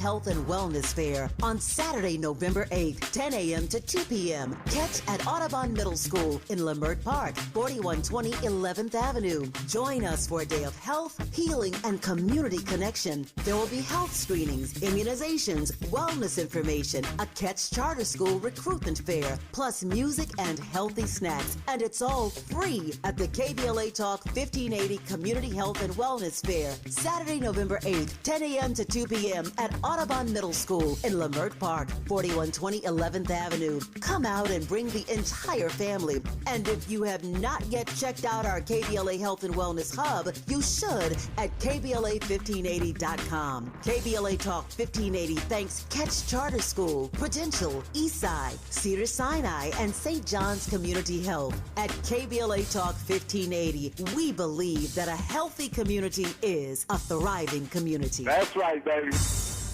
Health and Wellness Fair on Saturday, November 8th, 10 a.m. to 2 p.m. Catch at Audubon Middle School in Leimert Park, 4120 11th Avenue. Join us for a day of health, healing, and community connection. There will be health screenings, immunizations, wellness information, a Catch Charter School recruitment fair, plus music and healthy snacks. And it's all free at the KBLA Talk 1580 Community Health and Wellness Fair, Saturday, November 8th, 10 a.m. to 2 p.m. at Audubon Middle School in Leimert Park, 4120 11th Avenue. Come out and bring the entire family. And if you have not yet checked out our KBLA Health and Wellness Hub, you should at KBLA1580.com. KBLA Talk 1580 thanks Catch Charter School, Prudential, Eastside, Cedars-Sinai, and St. John's Community Health. At KBLA Talk 1580, we believe that a healthy community is a thriving community. That's right, baby.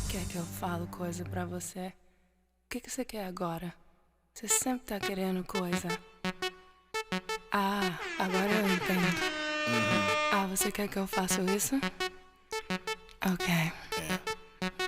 Quer que eu falo coisa pra você? O que você quer agora? Você sempre tá querendo coisa. Ah, agora eu entendo. Ah, você quer que eu faça isso? Ok.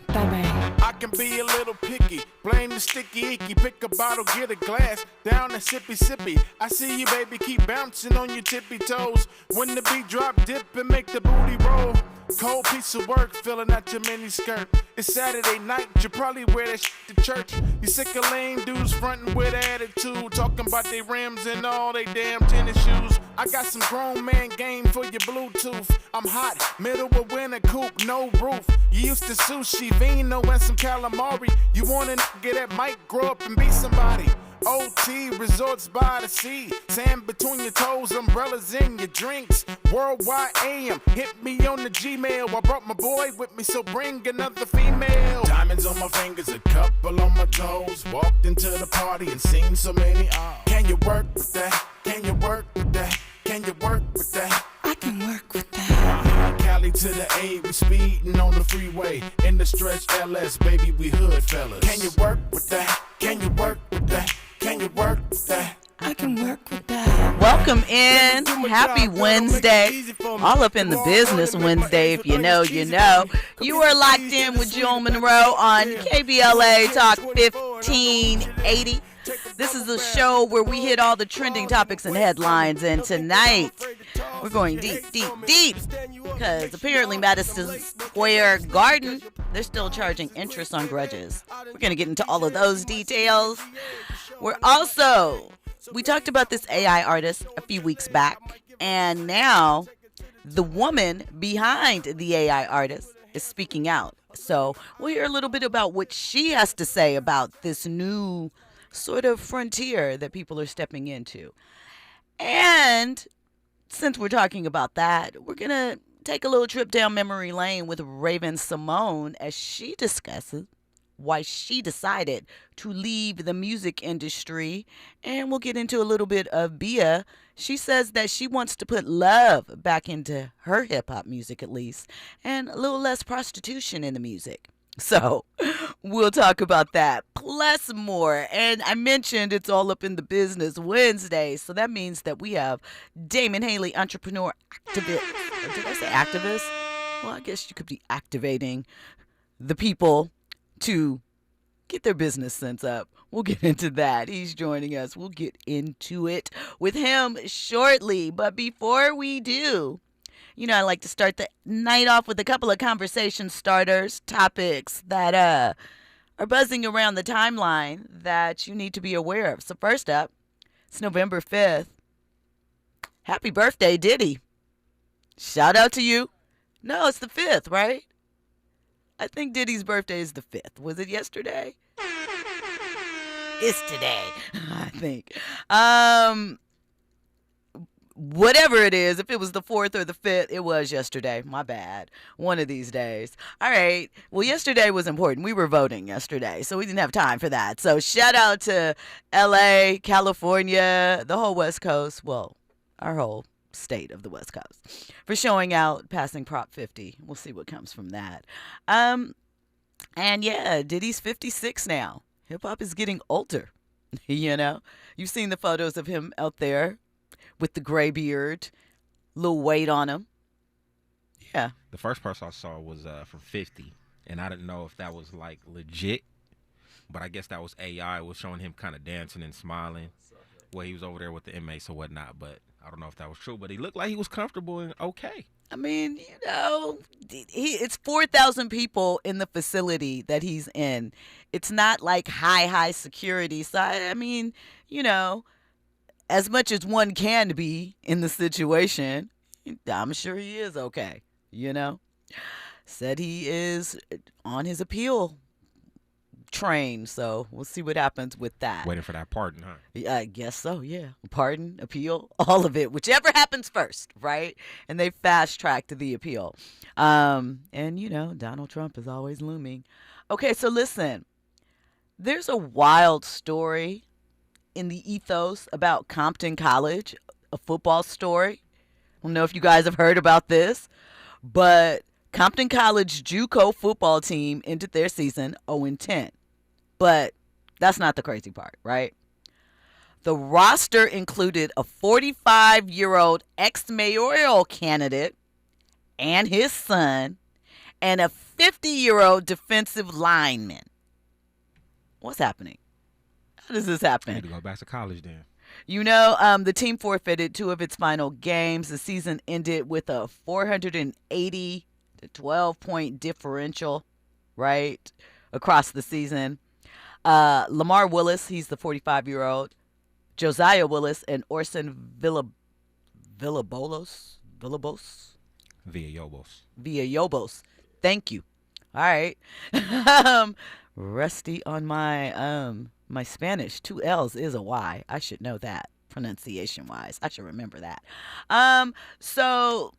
Tá bem. I can be a little picky, blame the sticky icky, pick a bottle, get a glass, down and sippy sippy. I see you, baby, keep bouncing on your tippy toes. When the beat drop, dip and make the booty roll. Cold piece of work, filling out your mini skirt. It's Saturday night, you probably wear that shit to church. You sick of lame dudes frontin' with attitude, talking about they rims and all they damn tennis shoes. I got some grown man game for your Bluetooth. I'm hot, middle of winter, coupe, no roof. You used to sushi, vino, and some calamari. You want a nigga that might grow up and be somebody. OT, resorts by the sea. Sand between your toes, umbrellas in your drinks. Worldwide AM, hit me on the Gmail. I brought my boy with me, so bring another female. Diamonds on my fingers, a couple on my toes. Walked into the party and seen so many. Can you work with that? Can you work with that? Can you work with that? I can work with that. Cali to the A, we speeding on the freeway. In the stretch LS, baby, we hood fellas. Can you work with that? Can you work with that? Can you work with that? I can work with that. Welcome in. Happy Wednesday. All up in the business Wednesday. If you know, you know. You are locked in with Jill Munroe on KBLA Talk 1580. This is the show where we hit all the trending topics and headlines. And tonight, we're going deep, deep, deep. Because apparently Madison Square Garden, they're still charging interest on grudges. We're going to get into all of those details. We talked about this AI artist a few weeks back, and now the woman behind the AI artist is speaking out. So we'll hear a little bit about what she has to say about this new sort of frontier that people are stepping into. And since we're talking about that, we're going to take a little trip down memory lane with Raven-Symoné as she discusses why she decided to leave the music industry. And we'll get into a little bit of Bia. She says that she wants to put love back into her hip-hop music, at least, and a little less prostitution in the music. So we'll talk about that, plus more. And I mentioned it's all up in the business Wednesday, so that means that we have Damon Haley, entrepreneur, activist. Did I say activist? Well, I guess you could be activating the people to get their business sense up. We'll get into that. He's joining us. We'll get into it with him shortly. But before we do, I like to start the night off with a couple of conversation starters, topics that are buzzing around the timeline that you need to be aware of. So first up, it's November 5th. Happy birthday, Diddy. Shout out to you. No, it's the 5th, right? I think Diddy's birthday is the 5th. Was it yesterday? It's today, I think. Whatever it is, if it was the 4th or the 5th, it was yesterday. My bad. One of these days. All right. Well, yesterday was important. We were voting yesterday, so we didn't have time for that. So shout out to LA, California, the whole West Coast. Well, our whole state of the West Coast for showing out, passing Prop 50. We'll see what comes from that. And yeah, Diddy's 56 now. Hip hop is getting older. You've seen the photos of him out there with the gray beard, little weight on him. Yeah. The first person I saw was from 50, and I didn't know if that was like legit, but I guess that was AI. It was showing him kind of dancing and smiling while he was over there with the inmates or whatnot, but I don't know if that was true, but he looked like he was comfortable and okay. I mean, it's 4,000 people in the facility that he's in. It's not like high security. So, I mean, as much as one can be in the situation, I'm sure he is okay, Said he is on his appeal train, so we'll see what happens with that. Waiting for that pardon, huh? Yeah, I guess so, yeah. Pardon, appeal, all of it, whichever happens first, right? And they fast-tracked the appeal. And, Donald Trump is always looming. Okay, so listen, there's a wild story in the ethos about Compton College, a football story. I don't know if you guys have heard about this, but Compton College JUCO football team ended their season 0-10. But that's not the crazy part, right? The roster included a 45-year-old ex-mayoral candidate and his son and a 50-year-old defensive lineman. What's happening? How does this happen? I need to go back to college then. The team forfeited 2 of its final games. The season ended with a 480 to 12-point differential, right, across the season. Lamar Willis, he's the 45-year-old. Josiah Willis and Orson Villalobos. Thank you. All right. Rusty on my Spanish. 2 L's is a Y. I should know that pronunciation-wise. I should remember that. So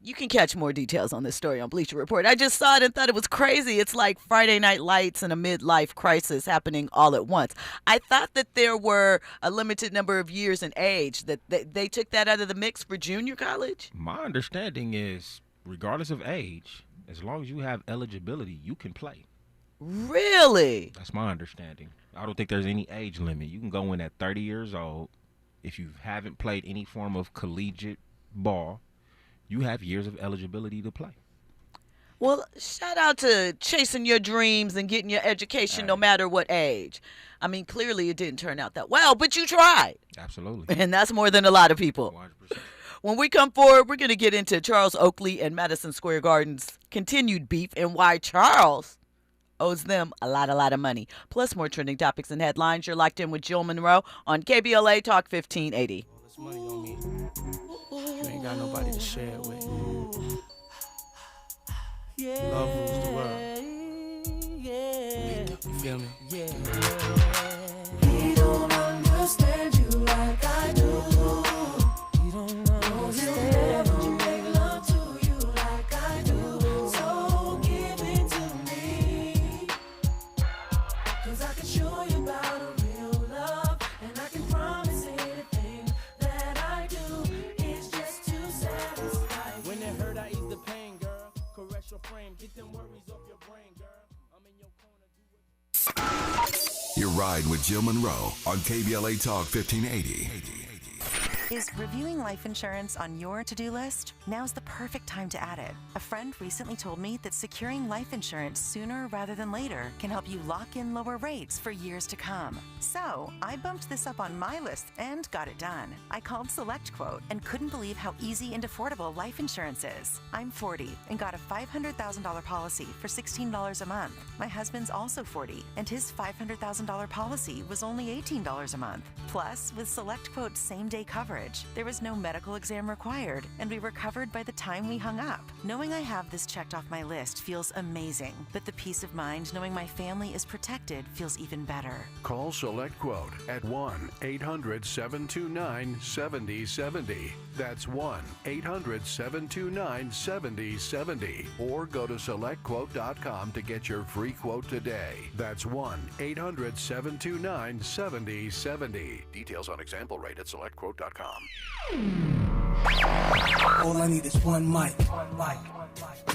you can catch more details on this story on Bleacher Report. I just saw it and thought it was crazy. It's like Friday Night Lights and a midlife crisis happening all at once. I thought that there were a limited number of years in age, that they took that out of the mix for junior college. My understanding is, regardless of age, as long as you have eligibility, you can play. Really? That's my understanding. I don't think there's any age limit. You can go in at 30 years old. If you haven't played any form of collegiate ball, you have years of eligibility to play. Well, shout out to chasing your dreams and getting your education no matter what age. I mean, clearly it didn't turn out that well, but you tried. Absolutely. And that's more than a lot of people. 100%. When we come forward, we're going to get into Charles Oakley and Madison Square Garden's continued beef and why Charles owes them a lot of money. Plus more trending topics and headlines. You're locked in with Jill Munroe on KBLA Talk 1580. All this money on me. You ain't got nobody to share it with. Love rules the world. You feel me? He don't understand you like I do. He don't understand you. Make love to you like I do. So give it to me. 'Cause I can show you about a real love. And I can promise anything that I do is just to satisfy you. When it hurt, I ease the pain, girl. Caress your frame. Get them worries off your brain, girl. I'm in your corner. Your ride with Jill Munroe on KBLA Talk 1580. Is reviewing life insurance on your to-do list? Now's the perfect time to add it. A friend recently told me that securing life insurance sooner rather than later can help you lock in lower rates for years to come. So I bumped this up on my list and got it done. I called SelectQuote and couldn't believe how easy and affordable life insurance is. I'm 40 and got a $500,000 policy for $16 a month. My husband's also 40 and his $500,000 policy was only $18 a month. Plus, with SelectQuote's same-day coverage, there was no medical exam required, and we were covered by the time we hung up. Knowing I have this checked off my list feels amazing, but the peace of mind knowing my family is protected feels even better. Call SelectQuote at 1-800-729-7070. That's 1-800-729-7070. Or go to SelectQuote.com to get your free quote today. That's 1-800-729-7070. Details on example rate at SelectQuote.com. All I need is one mic.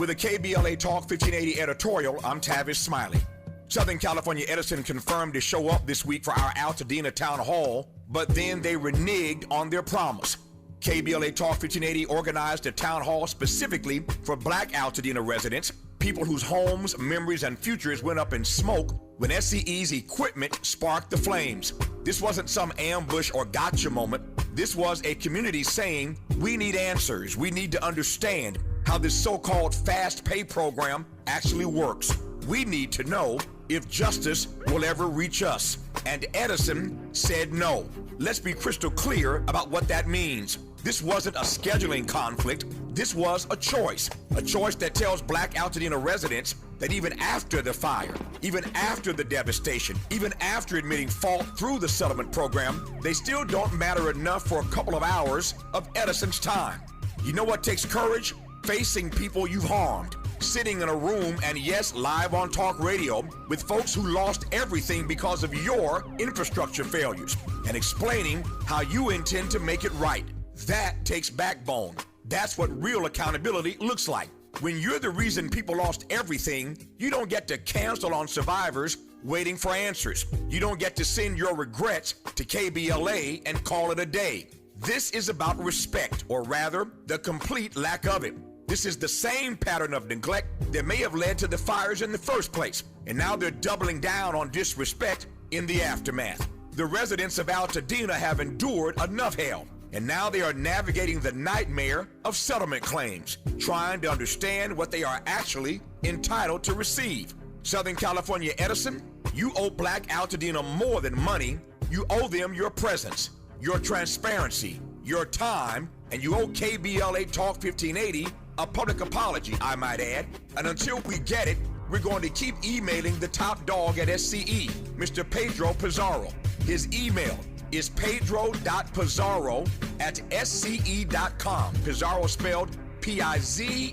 With a KBLA Talk 1580 editorial, I'm Tavis Smiley. Southern California Edison confirmed to show up this week for our Altadena Town Hall, but then they reneged on their promise. KBLA Talk 1580 organized a town hall specifically for Black Altadena residents, People whose homes, memories, and futures went up in smoke when SCE's equipment sparked the flames. This wasn't some ambush or gotcha moment. This was a community saying, we need answers. We need to understand how this so-called fast pay program actually works. We need to know if justice will ever reach us. And Edison said no. Let's be crystal clear about what that means. This wasn't a scheduling conflict. This was a choice that tells Black Altadena residents that even after the fire, even after the devastation, even after admitting fault through the settlement program, they still don't matter enough for a couple of hours of Edison's time. You know what takes courage? Facing people you've harmed. Sitting in a room and yes, live on talk radio with folks who lost everything because of your infrastructure failures and explaining how you intend to make it right. That takes backbone. That's what real accountability looks like. When you're the reason people lost everything, you don't get to cancel on survivors waiting for answers. You don't get to send your regrets to KBLA and call it a day. This is about respect, or rather, the complete lack of it. This is the same pattern of neglect that may have led to the fires in the first place, and now they're doubling down on disrespect in the aftermath. The residents of Altadena have endured enough hell, and now they are navigating the nightmare of settlement claims, trying to understand what they are actually entitled to receive. Southern California Edison, you owe Black Altadena more than money. You owe them your presence, your transparency, your time, and you owe KBLA Talk 1580 a public apology, I might add. And until we get it, we're going to keep emailing the top dog at SCE, Mr. Pedro Pizarro. His email is pedro.pizarro@sce.com. Pizarro spelled P-I-Z-A-R-R-O.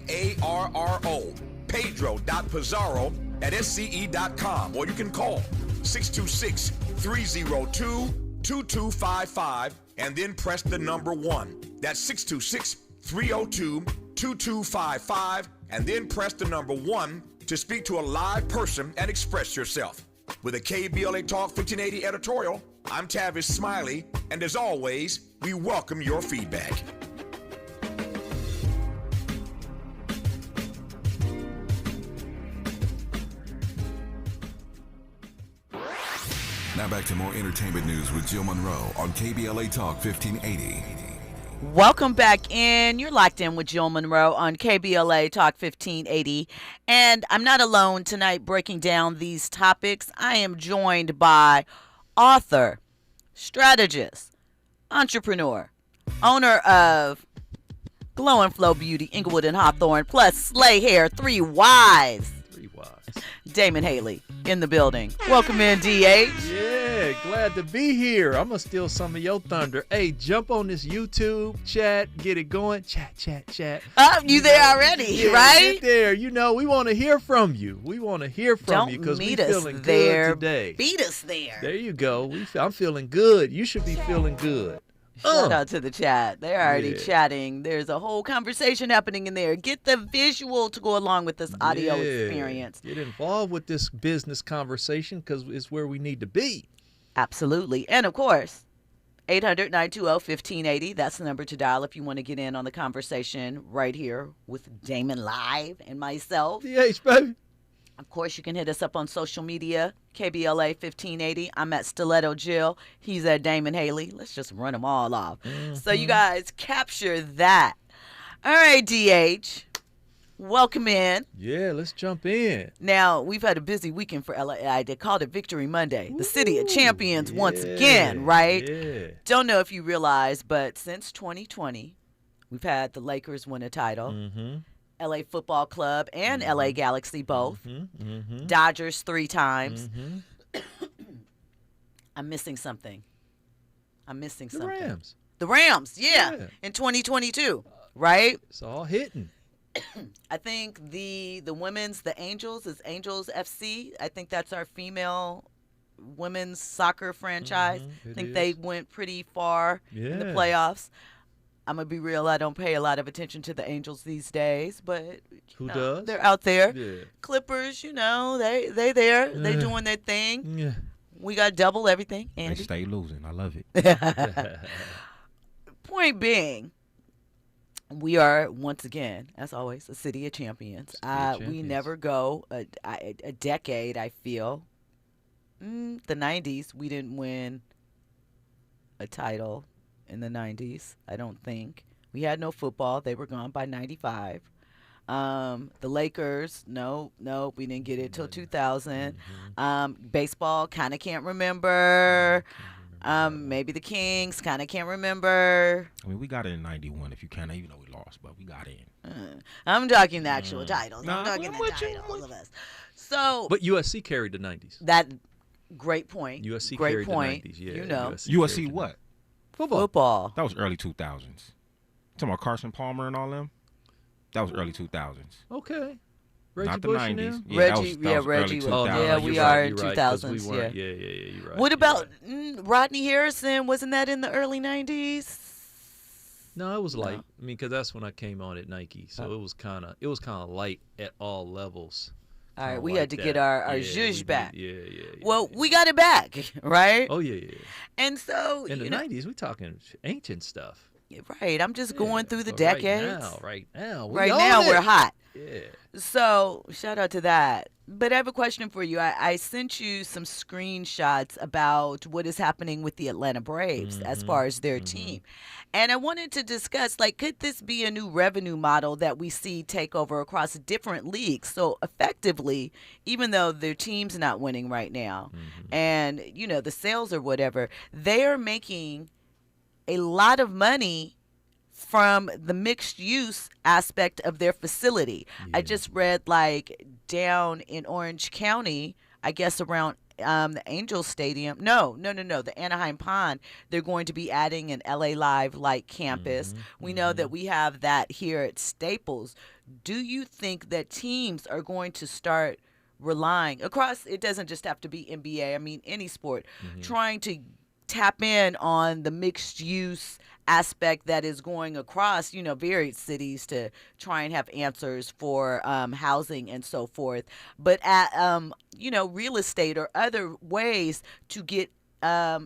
pedro.pizarro@sce.com. Or you can call 626-302-2255 and then press the number 1. That's 626-302-2255 and then press the number 1 to speak to a live person and express yourself. With a KBLA Talk 1580 editorial, I'm Tavis Smiley, and as always, we welcome your feedback. Now back to more entertainment news with Jill Munroe on KBLA Talk 1580. Welcome back in. You're locked in with Jill Munroe on KBLA Talk 1580. And I'm not alone tonight breaking down these topics. I am joined by author, strategist, entrepreneur, owner of Glow and Flow Beauty, Inglewood and Hawthorne, plus Slay Hair, 3 Wives. Damon Haley in the building. Welcome in, DH. Yeah, glad to be here. I'm going to steal some of your thunder. Hey, jump on this YouTube chat. Get it going. Chat. Oh, you there already, right? Get there. You know, we want to hear from you. We want to hear from you because we're feeling good today. Beat us there. There you go. I'm feeling good. You should be feeling good. Shout out to the chat. They're already chatting. There's a whole conversation happening in there. Get the visual to go along with this audio experience. Get involved with this business conversation because it's where we need to be. Absolutely. And, of course, 800-920-1580. That's the number to dial if you want to get in on the conversation right here with Damon Live and myself. DH, baby. Of course, you can hit us up on social media, KBLA 1580. I'm at Stiletto Jill. He's at Damon Haley. Let's just run them all off. Mm-hmm. So you guys capture that. All right, DH. Welcome in. Yeah, let's jump in. Now, we've had a busy weekend for LA. They called it Victory Monday. The City of Champions once again, right? Yeah. Don't know if you realize, but since 2020, we've had the Lakers win a title. Mm-hmm. LA Football Club and LA Galaxy both. Dodgers 3 times. I'm missing something. The Rams, yeah. In 2022, right? It's all hitting. I think the women's, the Angels, is Angels FC. I think that's our female women's soccer franchise. I think they went pretty far in the playoffs. I'm going to be real, I don't pay a lot of attention to the Angels these days, but who does? They're out there. Yeah. Clippers, they there. They doing their thing. Yeah. We got double everything. Andy. They stay losing. I love it. Point being, We are, once again, as always, a city of champions. City of We champions. never go a decade, I feel. The 90s, we didn't win a title in the 90s, I don't think. We had no football. They were gone by 95. The Lakers, no, we didn't get it till 2000. Baseball, kind of can't remember. Maybe the Kings, kind of can't remember. I mean, we got it in '91. If you can, even though we lost, but we got in. I'm talking the actual titles. Nah, I'm talking I'm the with you, titles of us. So But USC carried the 90s. that great point. USC great carried point. the 90s. Yeah, you know, USC carried the what? football. That was early 2000s. Talking about Carson Palmer and all them. That was early 2000s. Okay. Reggie Not the Bush 90s. and them? Yeah, Reggie, that was Reggie. early Was, 2000s. yeah, we you're are right, in you're right, 'cause 2000s. we weren't- Yeah. You're right. What you're about right. Rodney Harrison? Wasn't that in the early 90s? No, it was light. I mean, because that's when I came on at Nike, so it was kind of light at all levels. All right, Kinda we like had to that. get our Yeah, zhuzh we back. did. Yeah. Well, we got it back, right? Oh yeah. And so, In the you know, 90s, we talking ancient stuff. right, I'm just going through the But decades. Right now, we Right own now, it. we're hot. Yeah. So, shout out to that. But I have a question for you. I sent you some screenshots about what is happening with the Atlanta Braves as far as their team. And I wanted to discuss, like, could this be a new revenue model that we see take over across different leagues? So, effectively, even though their team's not winning right now and, you know, the sales or whatever, they are making a lot of money from the mixed use aspect of their facility. I just read like down in Orange County, I guess around the Angel Stadium. No, the Anaheim Pond. They're going to be adding an LA Live like campus. We know that we have that here at Staples. Do you think that teams are going to start relying across, it doesn't just have to be NBA, I mean any sport, trying to tap in on the mixed use aspect that is going across, you know, various cities to try and have answers for housing and so forth, but at you know, real estate or other ways to get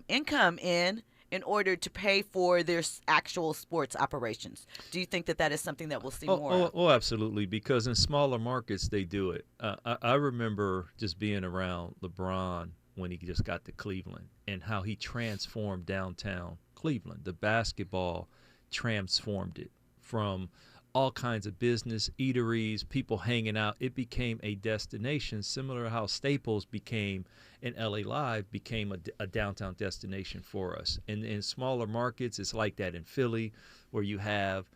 income in order to pay for their actual sports operations? Do you think that that is something that we'll see more of? Oh, absolutely, because in smaller markets they do it. I remember just being around LeBron when he just got to Cleveland and how he transformed downtown Cleveland. The basketball transformed it from all kinds of business, eateries, people hanging out. It became a destination, similar to how Staples became and LA Live became a downtown destination for us. And in smaller markets, it's like that in Philly, where you have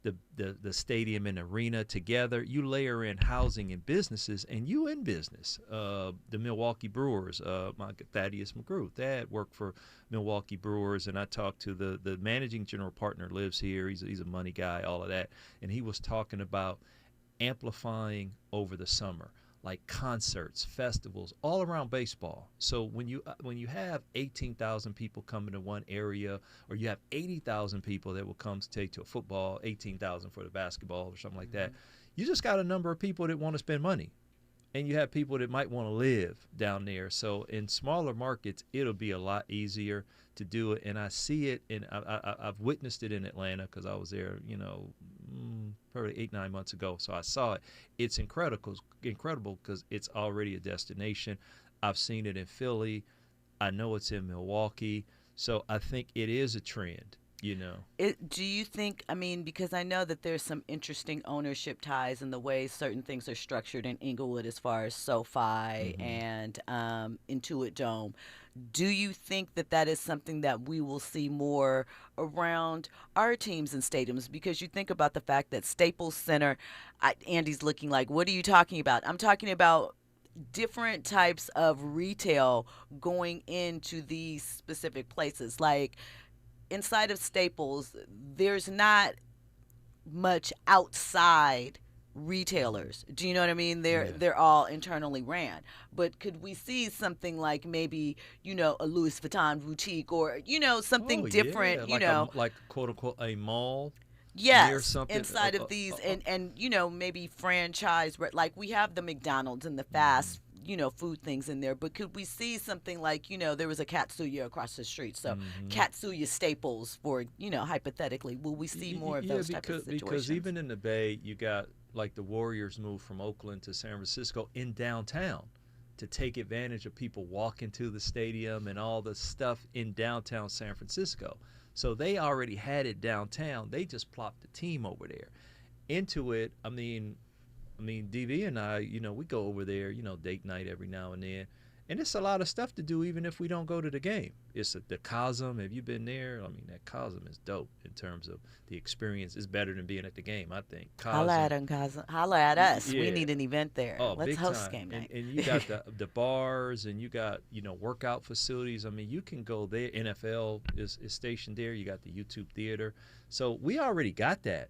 the stadium and arena together. You layer in housing and businesses, and you in business. The Milwaukee Brewers, my Thaddeus McGrew, Dad worked for Milwaukee Brewers, and I talked to the managing general partner, lives here. He's a money guy, all of that, and he was talking about amplifying over the summer, like concerts, festivals, all around baseball. So when you have 18,000 people coming to one area, or you have 80,000 people that will come to take to a football, 18,000 for the basketball or something like that, you just got a number of people that want to spend money. And you have people that might want to live down there. So in smaller markets, it'll be a lot easier to do it. And I see it, and I've witnessed it in Atlanta because I was there, you know, probably 8-9 months ago. So I saw it. It's incredible because it's already a destination. I've seen it in Philly. I know it's in Milwaukee. So I think it is a trend. You know, Do you think, I mean, because I know that there's some interesting ownership ties in the way certain things are structured in Inglewood as far as SoFi and Intuit Dome. Do you think that that is something that we will see more around our teams and stadiums? Because you think about the fact that Staples Center, Andy's looking like, what are you talking about? I'm talking about different types of retail going into these specific places. Like, inside of Staples, there's not much outside retailers. Do you know what I mean? They're all internally ran. But could we see something like maybe, you know, a Louis Vuitton boutique, or, you know, something different, like you know, like quote unquote a mall? Yes, near something, inside of these, and you know, maybe franchise, like we have the McDonald's and the fast food things in there. But could we see something like, there was a Katsuya across the street. So Katsuya staples for, hypothetically, will we see more of those type of situations? Because even in the Bay, you got like the Warriors moved from Oakland to San Francisco in downtown to take advantage of people walking to the stadium and all the stuff in downtown San Francisco. So they already had it downtown. They just plopped the team over there. Into it, I mean, DV and I, we go over there, date night every now and then. And it's a lot of stuff to do even if we don't go to the game. It's the Cosm. Have you been there? I mean, that Cosm is dope in terms of the experience. It's better than being at the game, I think. Holla at them, Cosm. Holla at us. Yeah. We need an event there. Oh, Let's big host time. game night. And you got the bars, and you got, workout facilities. I mean, you can go there. NFL is stationed there. You got the YouTube Theater. So we already got that.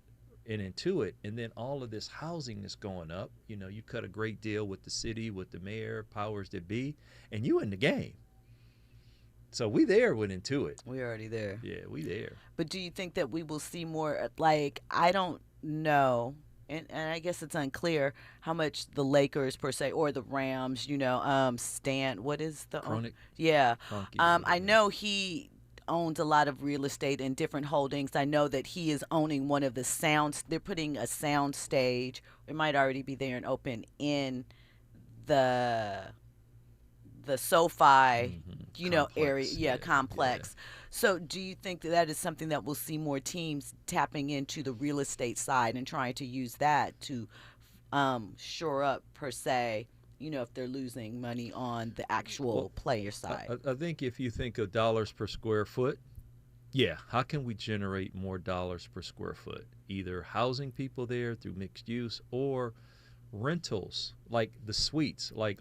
And into it, and then all of this housing is going up. You cut a great deal with the city, with the mayor, powers that be, and you in the game. So we there with Intuit. We already there. Yeah, we there. But do you think that we will see more? Like, I don't know, and I guess it's unclear how much the Lakers per se or the Rams. Stan. What is the? Kroenke. Yeah. Kroenke, I know he owns a lot of real estate and different holdings. I know that he is owning one of the sounds. They're putting a sound stage. It might already be there and open in the SoFi, Complex, area. Yeah, complex. Yeah. So do you think that is something that we'll see more teams tapping into the real estate side and trying to use that to shore up per se, if they're losing money on the actual player side? I think if you think of dollars per square foot, yeah, how can we generate more dollars per square foot? Either housing people there through mixed use or rentals, like the suites, like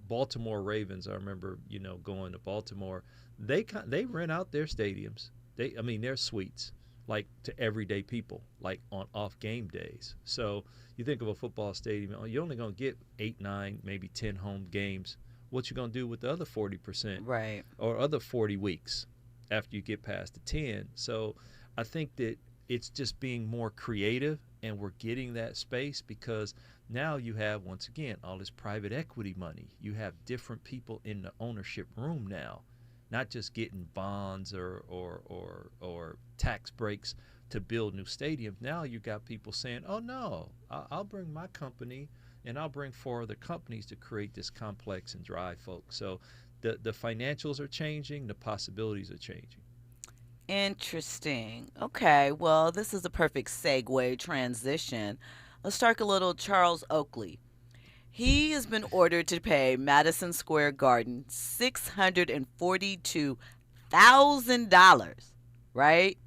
Baltimore Ravens. I remember, going to Baltimore. They rent out their stadiums. Their suites, like to everyday people, like on off game days. So you think of a football stadium, you're only going to get 8, 9, maybe 10 home games. What you going to do with the other 40%? Right. Or other 40 weeks after you get past the 10. So I think that it's just being more creative, and we're getting that space because now you have, once again, all this private equity money. You have different people in the ownership room now, not just getting bonds or tax breaks to build new stadiums. Now you got people saying, oh no, I'll bring my company and I'll bring 4 other companies to create this complex and drive folks. So the financials are changing, the possibilities are changing. Interesting. Okay, well, this is a perfect segue transition. Let's talk a little Charles Oakley. He has been ordered to pay Madison Square Garden $642,000, right?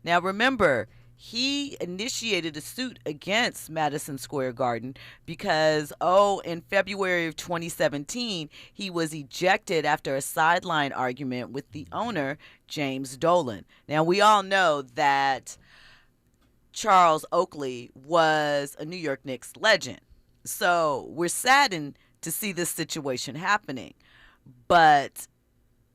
Now, remember, he initiated a suit against Madison Square Garden because, in February of 2017, he was ejected after a sideline argument with the owner, James Dolan. Now, we all know that Charles Oakley was a New York Knicks legend. So we're saddened to see this situation happening. But,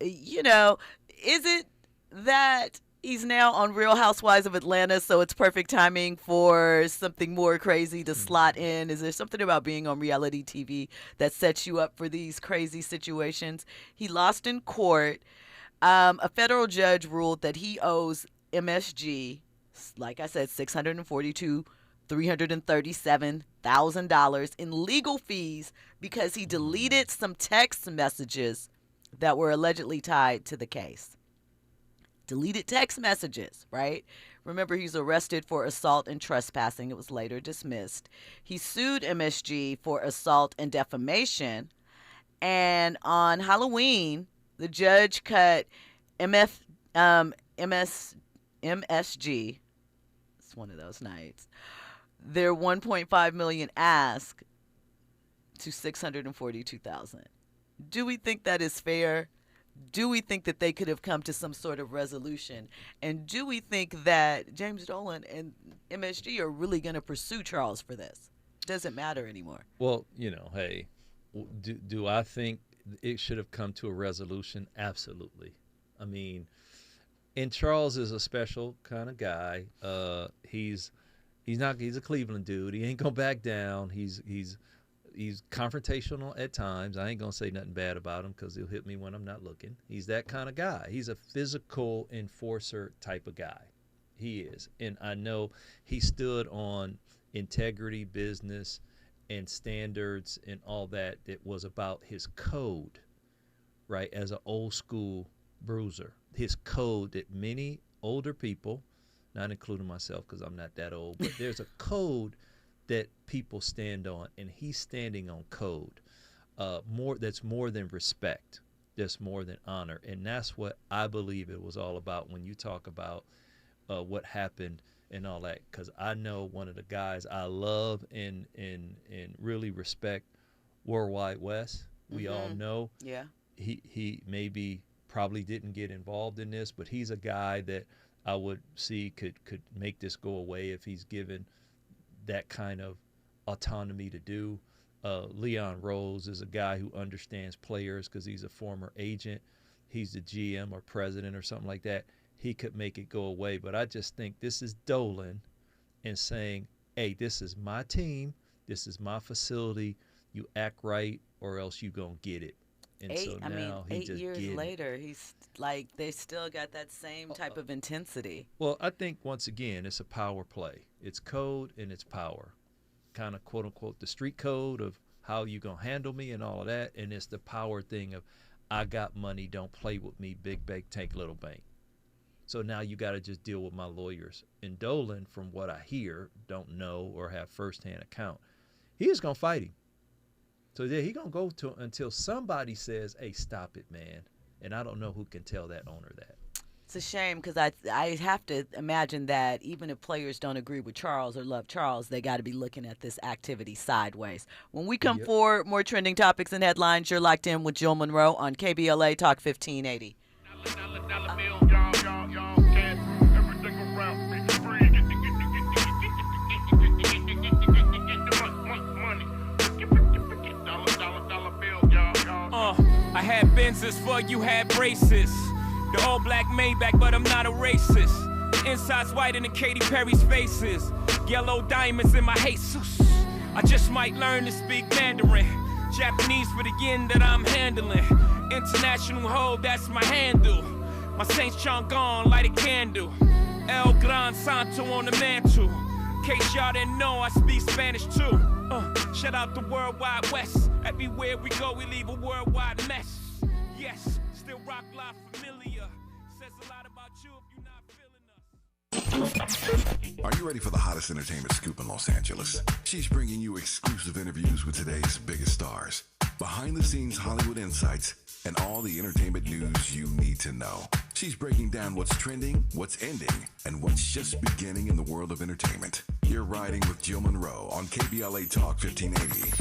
is it that he's now on Real Housewives of Atlanta, so it's perfect timing for something more crazy to slot in? Is there something about being on reality TV that sets you up for these crazy situations? He lost in court. A federal judge ruled that he owes MSG, like I said, $337,000 in legal fees because he deleted some text messages that were allegedly tied to the case. Deleted text messages, right? Remember, he's arrested for assault and trespassing. It was later dismissed. He sued MSG for assault and defamation. And on Halloween, the judge cut MSG, it's one of those nights, their $1.5 million ask to $642,000. Do we think that is fair? Do we think that they could have come to some sort of resolution? And do we think that James Dolan and MSG are really going to pursue Charles for this? Doesn't matter anymore. Well, hey, do I think it should have come to a resolution? Absolutely. I mean, and Charles is a special kind of guy. He's a Cleveland dude. He ain't gonna back down. He's He's confrontational at times. I ain't gonna say nothing bad about him because he'll hit me when I'm not looking. He's that kind of guy. He's a physical enforcer type of guy. He is. And I know he stood on integrity, business, and standards and all that was about his code, right? As an old school bruiser. His code that many older people, not including myself because I'm not that old, but there's a code that people stand on, and he's standing on code. That's more than respect. That's more than honor. And that's what I believe it was all about when you talk about what happened and all that. Because I know one of the guys I love and really respect, Worldwide West. We all know. Yeah. He maybe probably didn't get involved in this, but he's a guy that I would see could make this go away if he's given that kind of autonomy to do. Leon Rose is a guy who understands players because he's a former agent. He's the GM or president or something like that. He could make it go away. But I just think this is Dolan and saying, hey, this is my team. This is my facility. You act right or else you going to get it. And eight years later, he's like, they still got that same type of intensity. Well, I think, once again, it's a power play. It's code and it's power. Kind of, quote, unquote, the street code of how you going to handle me and all of that. And it's the power thing of, I got money, don't play with me, big bank, take little bank. So now you got to just deal with my lawyers. And Dolan, from what I hear, don't know or have firsthand account, he is going to fight him. So yeah, he going to go to until somebody says, hey, stop it, man. And I don't know who can tell that owner that. It's a shame because I have to imagine that even if players don't agree with Charles or love Charles, they got to be looking at this activity sideways. When we come forward, more trending topics and headlines. You're locked in with Jill Munroe on KBLA Talk 1580. I had Benzes for you had braces. The all black Maybach, but I'm not a racist. The inside's white in the Katy Perry's faces. Yellow diamonds in my Jesus. I just might learn to speak Mandarin. Japanese for the yen that I'm handling. International hoe, that's my handle. My Saint Chang'an, light a candle. El Gran Santo on the mantle. In case y'all didn't know, I speak Spanish too. Shout out the Worldwide West. Everywhere we go, we leave a worldwide mess. Yes, still rock live familiar. Says a lot about you if you're not feeling us. Are you ready for the hottest entertainment scoop in Los Angeles? She's bringing you exclusive interviews with today's biggest stars, behind-the-scenes Hollywood insights, and all the entertainment news you need to know. She's breaking down what's trending, what's ending, and what's just beginning in the world of entertainment. You're riding with Jill Munroe on KBLA Talk 1580.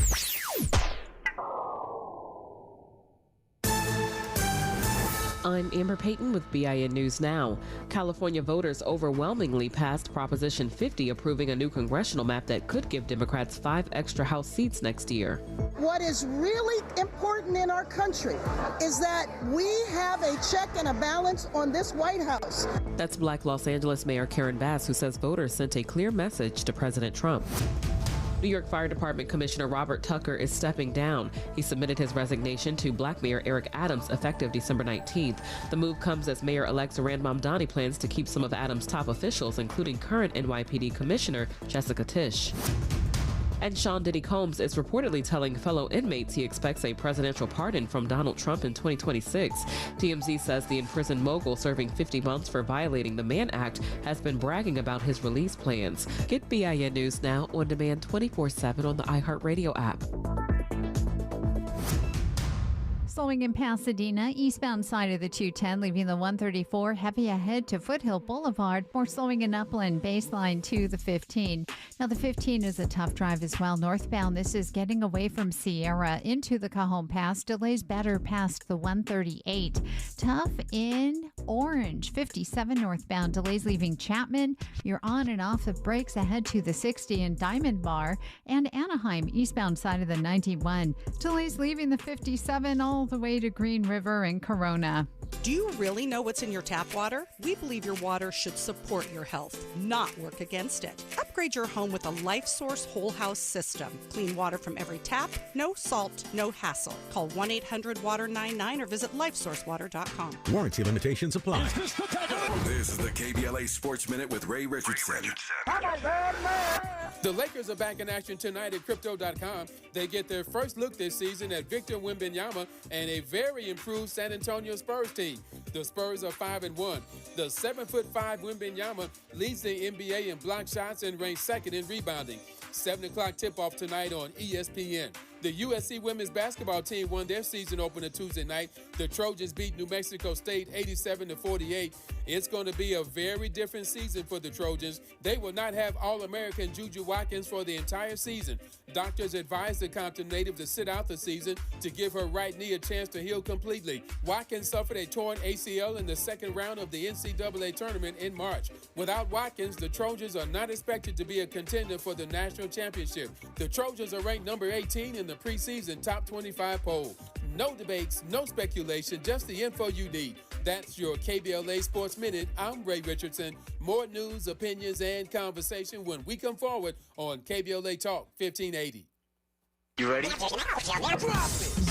I'm Amber Payton with BIN News Now. California voters overwhelmingly passed Proposition 50, approving a new congressional map that could give Democrats 5 extra House seats next year. What is really important in our country is that we have a check and a balance on this White House. That's Black Los Angeles Mayor Karen Bass, who says voters sent a clear message to President Trump. New York Fire Department Commissioner Robert Tucker is stepping down. He submitted his resignation to Black Mayor Eric Adams effective December 19th. The move comes as Mayor-elect Zoran Mamdani plans to keep some of Adams' top officials, including current NYPD Commissioner Jessica Tisch. And Sean Diddy Combs is reportedly telling fellow inmates he expects a presidential pardon from Donald Trump in 2026. TMZ says the imprisoned mogul serving 50 months for violating the Mann Act has been bragging about his release plans. Get BIN News Now on demand 24/7 on the iHeartRadio app. Slowing in Pasadena, eastbound side of the 210, leaving the 134 heavy ahead to Foothill Boulevard. More slowing in Upland, baseline to the 15. Now the 15 is a tough drive as well. Northbound, this is getting away from Sierra into the Cajon Pass. Delays better past the 138. Tough in Orange, 57 northbound. Delays leaving Chapman. You're on and off the brakes ahead to the 60 in Diamond Bar. And Anaheim, eastbound side of the 91. Delays leaving the 57 all the way to Green River and Corona. Do you really know what's in your tap water? We believe your water should support your health, not work against it. Upgrade your home with a LifeSource whole house system. Clean water from every tap, no salt, no hassle. Call 1-800-WATER-99 or visit lifesourcewater.com. Warranty limitations apply. This is the KBLA Sports Minute with Ray Richardson. The Lakers are back in action tonight at Crypto.com. They get their first look this season at Victor Wembanyama and a very improved San Antonio Spurs team. The Spurs are 5-1. The 7'5" Wembanyama leads the NBA in block shots and ranks second in rebounding. 7 o'clock tip-off tonight on ESPN. The USC women's basketball team won their season opener Tuesday night. The Trojans beat New Mexico State 87-48. It's going to be a very different season for the Trojans. They will not have All-American Juju Watkins for the entire season. Doctors advised the Compton native to sit out the season to give her right knee a chance to heal completely. Watkins suffered a torn ACL in the second round of the NCAA tournament in March. Without Watkins, the Trojans are not expected to be a contender for the national championship. The Trojans are ranked number 18 in the preseason top 25 poll. No debates, no speculation, just the info you need. That's your KBLA Sports Minute. I'm Ray Richardson. More news, opinions, and conversation when we come forward on KBLA Talk 1580. You ready?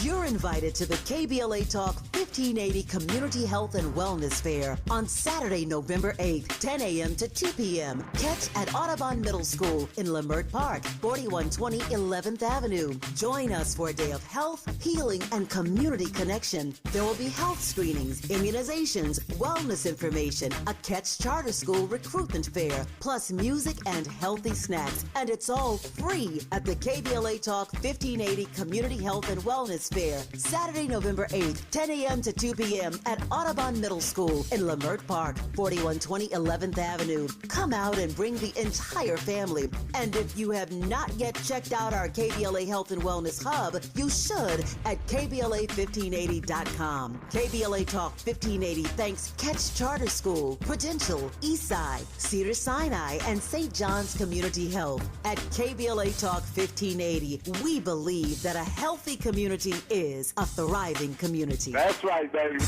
You're invited to the KBLA Talk 1580 Community Health and Wellness Fair on Saturday, November 8th, 10 a.m. to 2 p.m. Catch at Audubon Middle School in Leimert Park, 4120 11th Avenue. Join us for a day of health, healing, and community connection. There will be health screenings, immunizations, wellness information, a Catch Charter School recruitment fair, plus music and healthy snacks. And it's all free at the KBLA Talk 1580 Community Health and Wellness Fair, Saturday, November 8th, 10 a.m. to 2 p.m. at Audubon Middle School in Leimert Park, 4120 11th Avenue. Come out and bring the entire family. And if you have not yet checked out our KBLA Health and Wellness Hub, you should at KBLA1580.com. KBLA Talk 1580 thanks Catch Charter School, Prudential, Eastside, Cedars-Sinai, and St. John's Community Health. At KBLA Talk 1580, we believe that a healthy community is a thriving community. That's right, baby.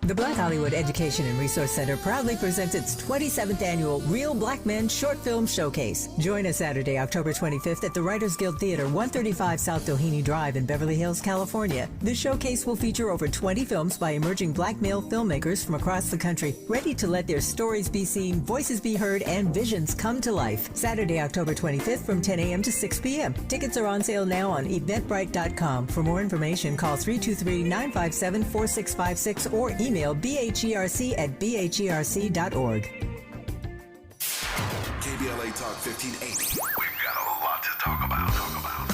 The Black Hollywood Education and Resource Center proudly presents its 27th annual Real Black Men Short Film Showcase. Join us Saturday, October 25th at the Writers Guild Theater, 135 South Doheny Drive in Beverly Hills, California. The showcase will feature over 20 films by emerging black male filmmakers from across the country, ready to let their stories be seen, voices be heard, and visions come to life. Saturday, October 25th from 10 a.m. to 6 p.m. Tickets are on sale now on eventbrite.com. For more information, call 323-957-4656 or email bherc@bherc.org. KBLA Talk 1580. We've got a lot to talk about.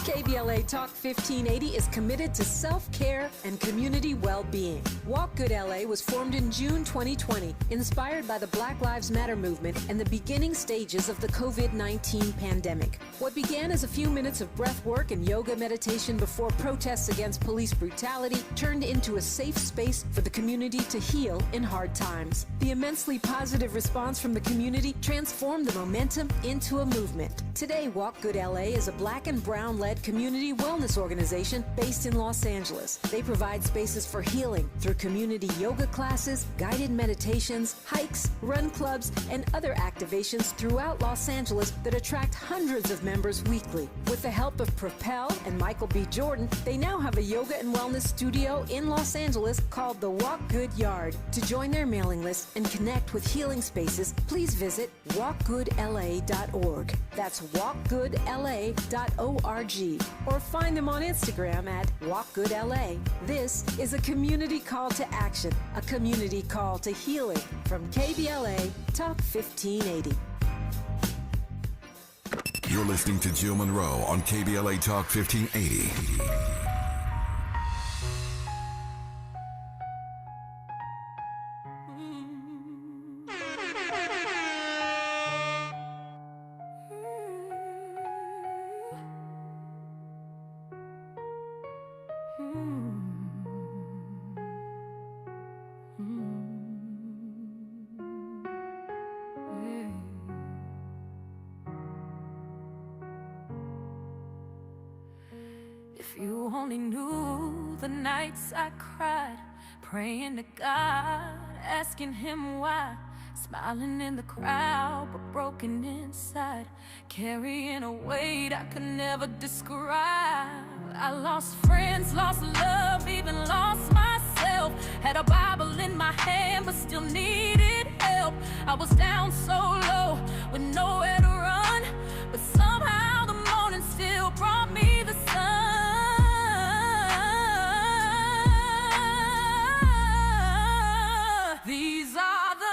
KBLA Talk 1580 is committed to self-care and community well-being. Walk Good LA was formed in June 2020, inspired by the Black Lives Matter movement and the beginning stages of the COVID-19 pandemic. What began as a few minutes of breath work and yoga meditation before protests against police brutality turned into a safe space for the community to heal in hard times. The immensely positive response from the community transformed the momentum into a movement. Today, Walk Good LA is a black and brown-led community wellness organization based in Los Angeles. They provide spaces for healing through community yoga classes, guided meditations, hikes, run clubs, and other activations throughout Los Angeles that attract hundreds of members weekly. With the help of Propel and Michael B. Jordan, they now have a yoga and wellness studio in Los Angeles called the Walk Good Yard. To join their mailing list and connect with healing spaces, please visit walkgoodla.org. That's walkgoodla.org. Or find them on Instagram at walkgoodla. This is a community call to action, a community call to healing from KBLA Talk 1580. You're listening to Jill Munroe on KBLA Talk 1580. If you only knew the nights I cried, praying to God, asking him why. Smiling in the crowd, but broken inside, carrying a weight I could never describe. I lost friends, lost love, even lost myself. Had a Bible in my hand, but still needed help. I was down so low, with nowhere to run, but somehow the morning still brought me the sun. These are the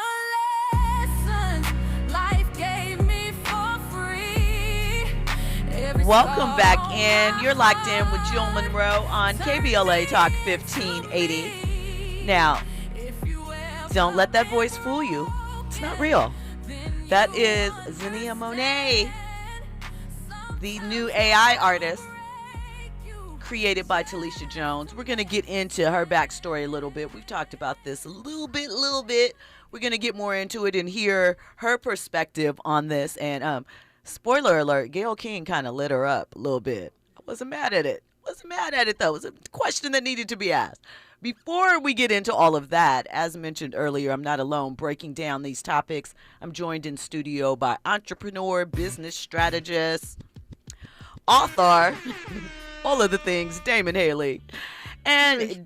Welcome back in. You're locked in with Jill Munroe on KBLA Talk 1580. Now, don't let that voice fool you. It's not real. That is Xania Monet, the new AI artist created by Telisha Jones. We're going to get into her backstory a little bit. We've talked about this a little bit. We're going to get more into it and hear her perspective on this. And spoiler alert, Gayle King kind of lit her up a little bit. I wasn't mad at it. Though. It was a question that needed to be asked. Before we get into all of that, as mentioned earlier, I'm not alone breaking down these topics. I'm joined in studio by entrepreneur, business strategist, author, all of the things, Damon Haley. And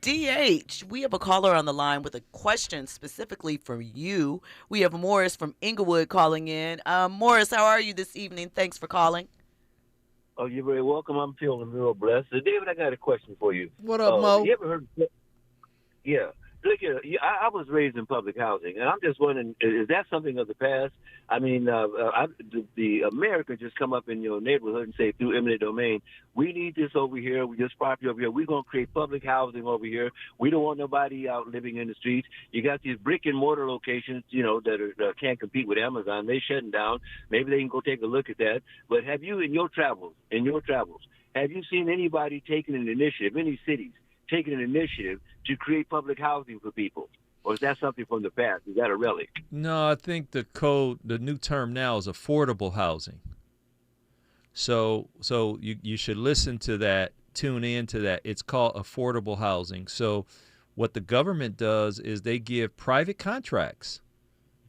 DH, we have a caller on the line with a question specifically for you. We have Morris from Inglewood calling in. Morris, how are you this evening? Thanks for calling. Oh, you're very welcome. I'm feeling real blessed. So, David, I got a question for you. What up, Mo? You ever heard? Yeah. Look here, I was raised in public housing, and I'm just wondering, is that something of the past? I mean, the America just come up in your neighborhood and say, through eminent domain, we need this over here, this property over here. We're going to create public housing over here. We don't want nobody out living in the streets. You got these brick and mortar locations, that can't compete with Amazon. They shutting down. Maybe they can go take a look at that. But have you, in your travels, have you seen anybody taking an initiative, any cities, taking an initiative to create public housing for people? Or is that something from the past? Is that a relic? No, I think the new term now is affordable housing. So you should listen to that, tune in to that. It's called affordable housing. So what the government does is they give private contracts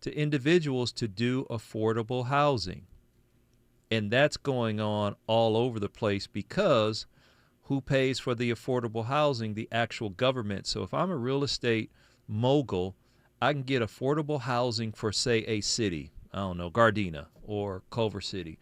to individuals to do affordable housing. And that's going on all over the place because who pays for the affordable housing? The actual government. So if I'm a real estate mogul, I can get affordable housing for, say, a city, I don't know, Gardena or Culver City.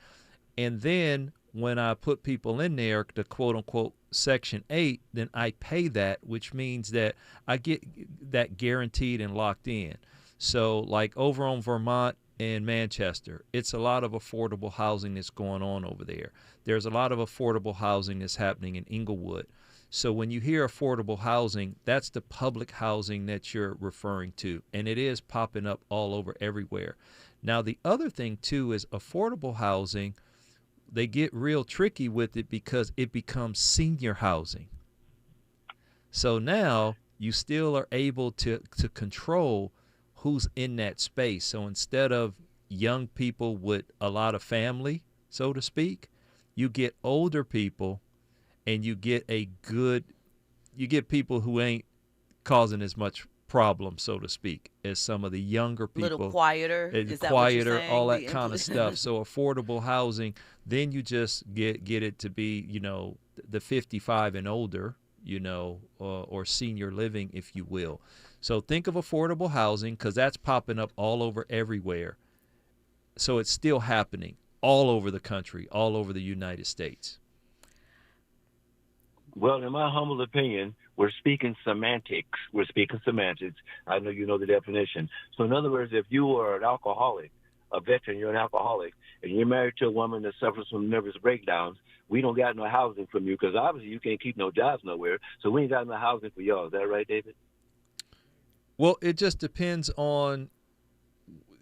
And then when I put people in there, the quote unquote Section 8, then I pay that, which means that I get that guaranteed and locked in. So like over on Vermont and Manchester, it's a lot of affordable housing that's going on over there. There's a lot of affordable housing that's happening in Inglewood. So when you hear affordable housing, that's the public housing that you're referring to. And it is popping up all over everywhere. Now, the other thing, too, is affordable housing, they get real tricky with it because it becomes senior housing. So now you still are able to control who's in that space. So instead of young people with a lot of family, so to speak, you get older people and you get people who ain't causing as much problem, so to speak, as some of the younger people. A little quieter. Is that what you're saying? All that kind of stuff. So affordable housing, then you just get it to be, the 55 and older, or senior living, if you will. So think of affordable housing because that's popping up all over everywhere. So it's still happening all over the country, all over the United States. Well, in my humble opinion, we're speaking semantics. I know you know the definition. So in other words, if you are an alcoholic, a veteran, you're an alcoholic, and you're married to a woman that suffers from nervous breakdowns, we don't got no housing from you because obviously you can't keep no jobs nowhere. So we ain't got no housing for y'all. Is that right, David? Well, it just depends on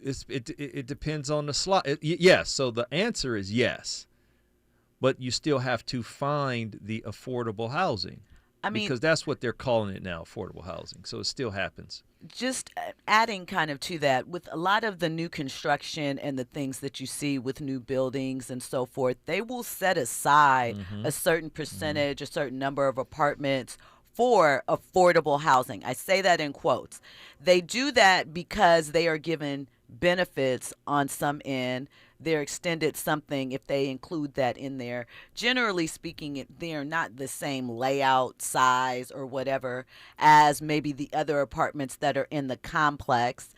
it depends on the slot. Yes. So the answer is yes, but you still have to find the affordable housing. I mean, because that's what they're calling it now, affordable housing. So it still happens. Just adding kind of to that, with a lot of the new construction and the things that you see with new buildings and so forth, they will set aside a certain percentage, a certain number of apartments for affordable housing. I say that in quotes. They do that because they are given benefits on some end. They're extended something if they include that in there. Generally speaking, they're not the same layout, size, or whatever as maybe the other apartments that are in the complex.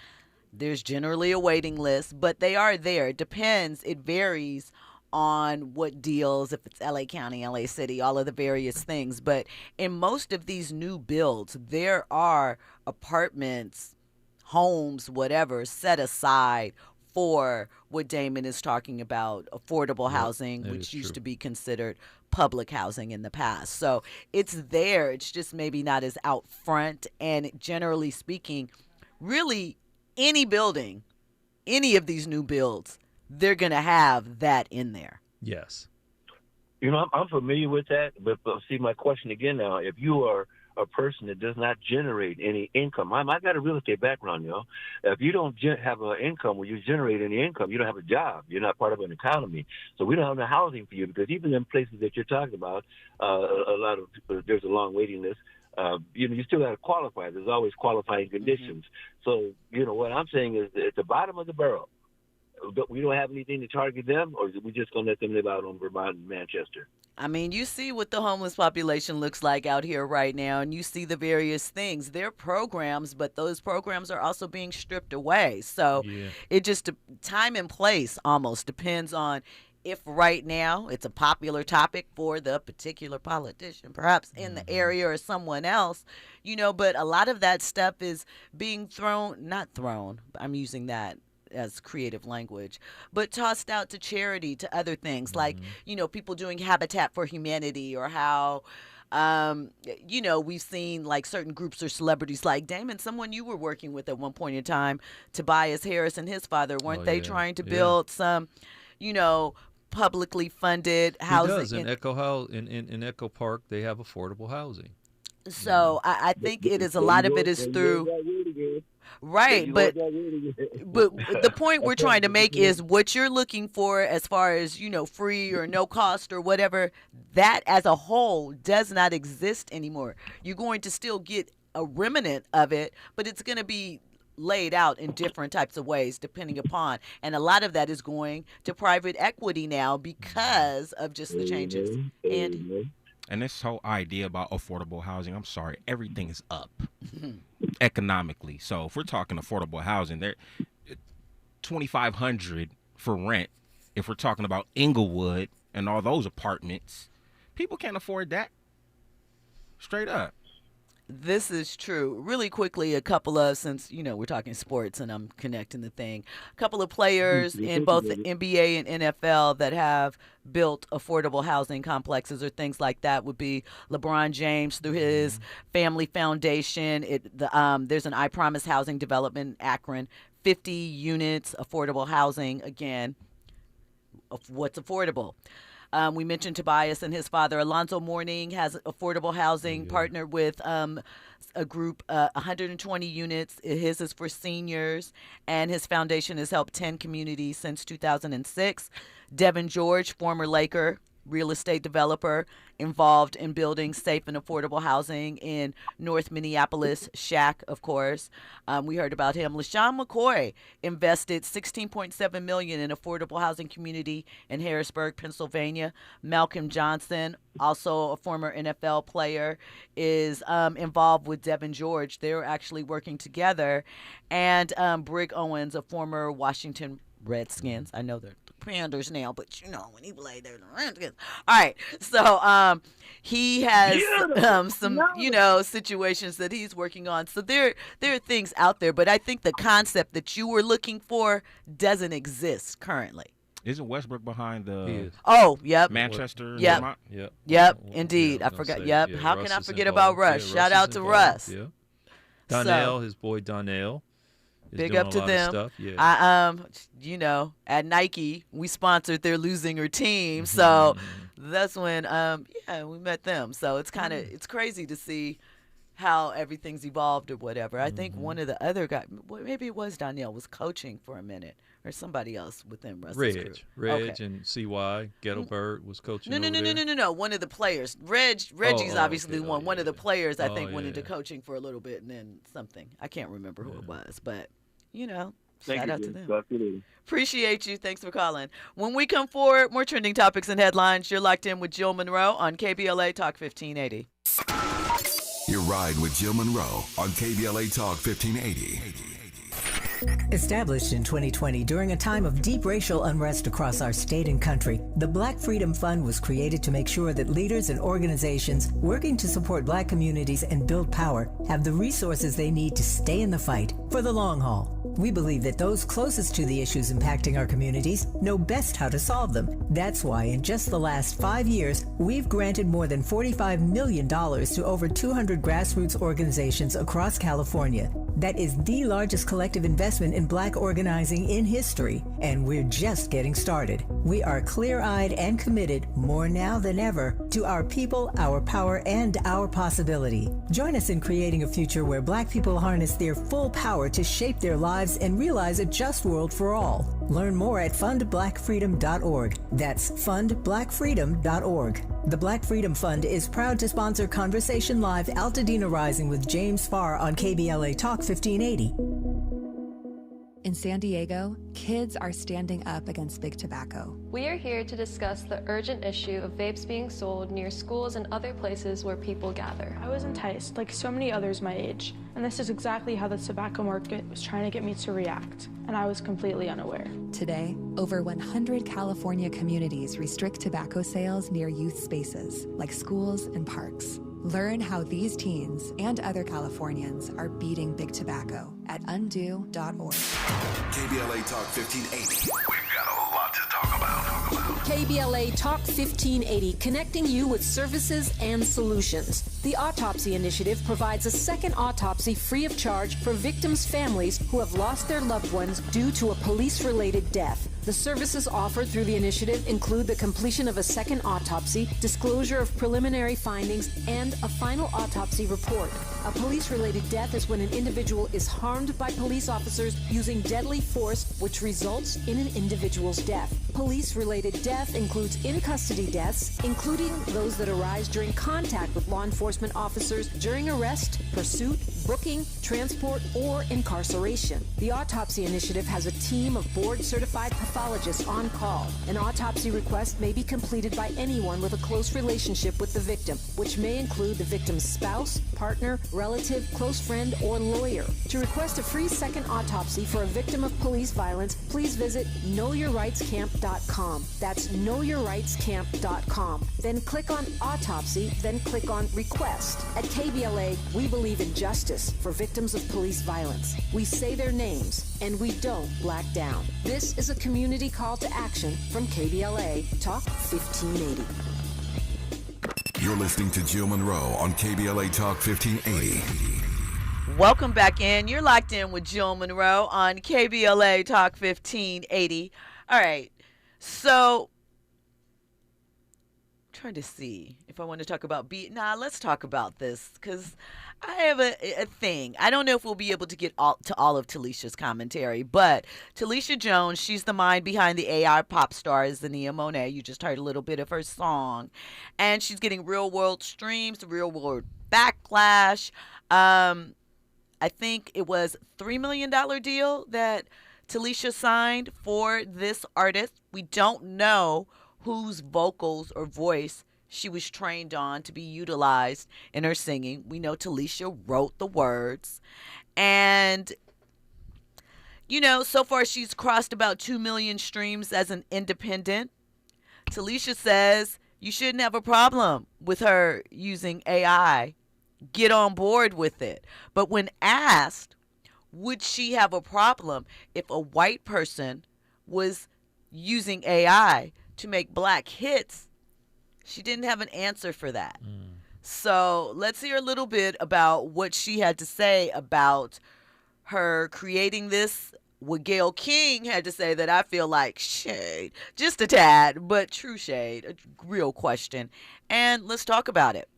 There's generally a waiting list, but they are there. It depends. It varies on what deals, if it's LA County, LA City, all of the various things. But in most of these new builds, there are apartments, homes, whatever, set aside for what Damon is talking about, affordable housing, which used to be considered public housing in the past. So it's there. It's just maybe not as out front. And generally speaking, really any building, any of these new builds, they're going to have that in there. Yes. You know, I'm familiar with that, but see, my question again now, if you are a person that does not generate any income, I got a real estate background, you know. If you don't have an income where you generate any income, you don't have a job. You're not part of an economy. So we don't have no housing for you, because even in places that you're talking about, there's a long waiting list. You still got to qualify. There's always qualifying conditions. So, what I'm saying is, at the bottom of the barrel, we don't have anything to target them, or we just going to let them live out on Vermont and Manchester? I mean, you see what the homeless population looks like out here right now, and you see the various things. They're programs, but those programs are also being stripped away. So it just, time and place almost depends on if right now it's a popular topic for the particular politician, perhaps in the area or someone else, but a lot of that stuff is being not thrown, I'm using that as creative language, but tossed out to charity, to other things like, people doing Habitat for Humanity, or how, we've seen like certain groups or celebrities like Damon, someone you were working with at one point in time, Tobias Harris and his father, weren't they trying to build some, publicly funded housing? He does. In Echo Park, they have affordable housing. So I think it is, a lot of it is through. Right, but the point we're trying to make is what you're looking for as far as, free or no cost or whatever, that as a whole does not exist anymore. You're going to still get a remnant of it, but it's going to be laid out in different types of ways depending upon, and a lot of that is going to private equity now because of just the changes. And this whole idea about affordable housing, I'm sorry, everything is up economically. So if we're talking affordable housing, they're $2,500 for rent. If we're talking about Inglewood and all those apartments, people can't afford that. Straight up. This is true. Really quickly, a couple of, since, we're talking sports and I'm connecting the thing, a couple of players in both the NBA and NFL that have built affordable housing complexes or things like that would be LeBron James through his family foundation. There's an I Promise Housing Development in Akron, 50 units, affordable housing, again, of what's affordable. We mentioned Tobias and his father. Alonzo Mourning has affordable housing, partnered with a group, 120 units. His is for seniors, and his foundation has helped 10 communities since 2006. Devin George, former Laker real estate developer, involved in building safe and affordable housing in North Minneapolis, Shack, of course. We heard about him. LaShawn McCoy invested $16.7 million in affordable housing community in Harrisburg, Pennsylvania. Malcolm Johnson, also a former NFL player, is involved with Devin George. They're actually working together. And Brig Owens, a former Washington Redskins. I know they're Commanders now, but when he played there, the Redskins. All right, so he has some situations that he's working on. So there are things out there, but I think the concept that you were looking for doesn't exist currently. Isn't Westbrook behind the? Oh, yep. Manchester. Yep. Yep. Indeed, I forgot. Yep. How can I forget about Russ? Shout out to Russ. Yeah. Donnell, his boy Donnell. Big up to them. At Nike, we sponsored their losing her team, so that's when we met them. So it's kind of it's crazy to see how everything's evolved or whatever. I think one of the other guys, maybe it was Danielle, was coaching for a minute, or somebody else within Russell's crew. Reg and CY Ghetto Bird was coaching. No. One of the players. Reggie's obviously the one. One of the players I think went into coaching for a little bit, and then something. I can't remember who it was, but shout out to them. Appreciate you. Thanks for calling. When we come forward, more trending topics and headlines. You're locked in with Jill Munroe on KBLA Talk 1580. Your ride with Jill Munroe on KBLA Talk 1580. Established in 2020 during a time of deep racial unrest across our state and country, the Black Freedom Fund was created to make sure that leaders and organizations working to support Black communities and build power have the resources they need to stay in the fight for the long haul. We believe that those closest to the issues impacting our communities know best how to solve them. That's why in just the last 5 years, we've granted more than $45 million to over 200 grassroots organizations across California. That is the largest collective investment in Black organizing in history, and we're just getting started. We are clear-eyed and committed, more now than ever, to our people, our power, and our possibility. Join us in creating a future where Black people harness their full power to shape their lives and realize a just world for all. Learn more at fundblackfreedom.org. That's fundblackfreedom.org. The Black Freedom Fund is proud to sponsor Conversation Live Altadena Rising with James Farr on KBLA Talk 1580. In San Diego, kids are standing up against big tobacco. We are here to discuss the urgent issue of vapes being sold near schools and other places where people gather. I was enticed, like so many others my age, and this is exactly how the tobacco market was trying to get me to react, and I was completely unaware. Today, over 100 California communities restrict tobacco sales near youth spaces, like schools and parks. Learn how these teens and other Californians are beating big tobacco at undo.org. KBLA Talk 1580. We've got a lot to talk about. KBLA Talk 1580, connecting you with services and solutions. The Autopsy Initiative provides a second autopsy free of charge for victims' families who have lost their loved ones due to a police-related death. The services offered through the initiative include the completion of a second autopsy, disclosure of preliminary findings, and a final autopsy report. A police-related death is when an individual is harmed by police officers using deadly force, which results in an individual's death. Police-related death includes in-custody deaths, including those that arise during contact with law enforcement officers during arrest, pursuit, booking, transport, or incarceration. The Autopsy Initiative has a team of board-certified pathologists on call. An autopsy request may be completed by anyone with a close relationship with the victim, which may include the victim's spouse, partner, relative, close friend, or lawyer. To request a free second autopsy for a victim of police violence, please visit knowyourrightscamp.com. That's knowyourrightscamp.com. Then click on Autopsy, then click on Request. At KBLA, we believe in justice for victims of police violence. We say their names, and we don't black down. This is a community call to action from KBLA Talk 1580. You're listening to Jill Munroe on KBLA Talk 1580. Welcome back in. You're locked in with Jill Munroe on KBLA Talk 1580. All right. So, I'm trying to see if I want to talk about let's talk about this, because I have a thing. I don't know if we'll be able to get to all of Telisha's commentary, but Telisha Jones, she's the mind behind the AI pop star Xania Monet. You just heard a little bit of her song, and she's getting real world streams, real world backlash. I think it was $3 million deal that Telisha signed for this artist. We don't know whose vocals or voice she was trained on to be utilized in her singing. We know Telisha wrote the words. And, so far she's crossed about 2 million streams as an independent. Telisha says you shouldn't have a problem with her using AI. Get on board with it. But when asked, would she have a problem if a white person was using AI to make black hits, she didn't have an answer for that. So let's hear a little bit about what she had to say about her creating this what Gayle King had to say that I feel like shade, just a tad, but true shade, a real question. And let's talk about it.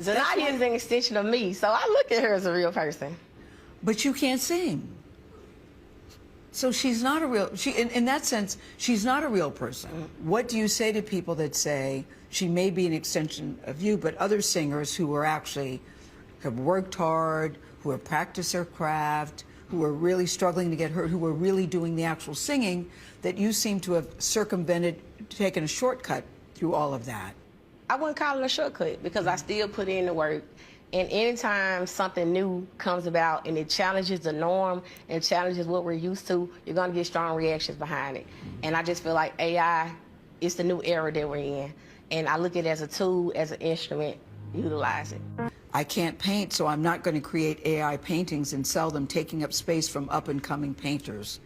Xania is an extension of me, so I look at her as a real person. But you can't sing. So she's not a real, in that sense, she's not a real person. What do you say to people that say she may be an extension of you, but other singers who are actually, have worked hard, who have practiced their craft, who are really struggling to get heard, who are really doing the actual singing, that you seem to have circumvented, taken a shortcut through all of that? I wouldn't call it a shortcut because I still put in the work. And anytime something new comes about and it challenges the norm and challenges what we're used to, you're going to get strong reactions behind it. And I just feel like AI is the new era that we're in. And I look at it as a tool, as an instrument, utilize it. I can't paint, so I'm not going to create AI paintings and sell them, taking up space from up-and-coming painters.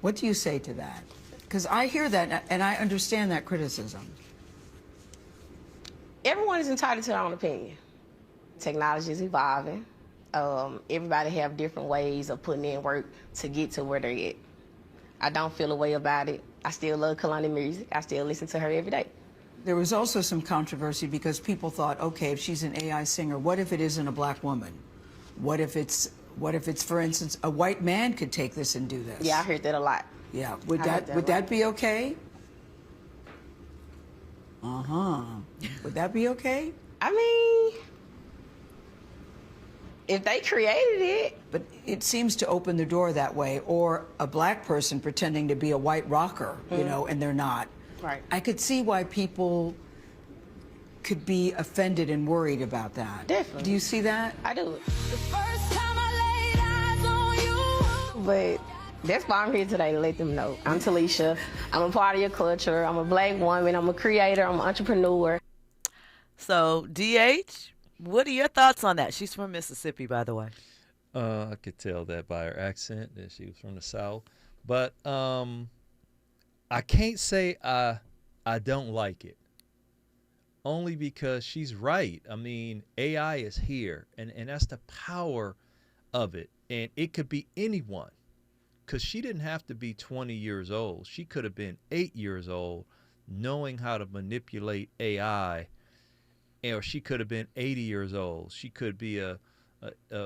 What do you say to that? Because I hear that, and I understand that criticism. Everyone is entitled to their own opinion. Technology is evolving. Everybody have different ways of putting in work to get to where they're at. I don't feel a way about it. I still love Kalani music. I still listen to her every day. There was also some controversy because people thought, okay, if she's an AI singer, what if it isn't a black woman? What if it's, for instance, a white man could take this and do this? Yeah, I heard that a lot. Yeah, would that be okay? Would that be okay? I mean, if they created it. But it seems to open the door that way, or a black person pretending to be a white rocker, you know, and they're not. Right. I could see why people could be offended and worried about that. Definitely. Do you see that? I do. But that's why I'm here today, to let them know. I'm Telisha. I'm a part of your culture. I'm a black woman. I'm a creator. I'm an entrepreneur. So, DH, what are your thoughts on that? She's from Mississippi, by the way. I could tell that by her accent that she was from the South. But I can't say I don't like it. Only because she's right. I mean, AI is here, and that's the power of it. And it could be anyone, because she didn't have to be 20 years old. She could have been 8 years old knowing how to manipulate AI, or she could have been 80 years old. She could be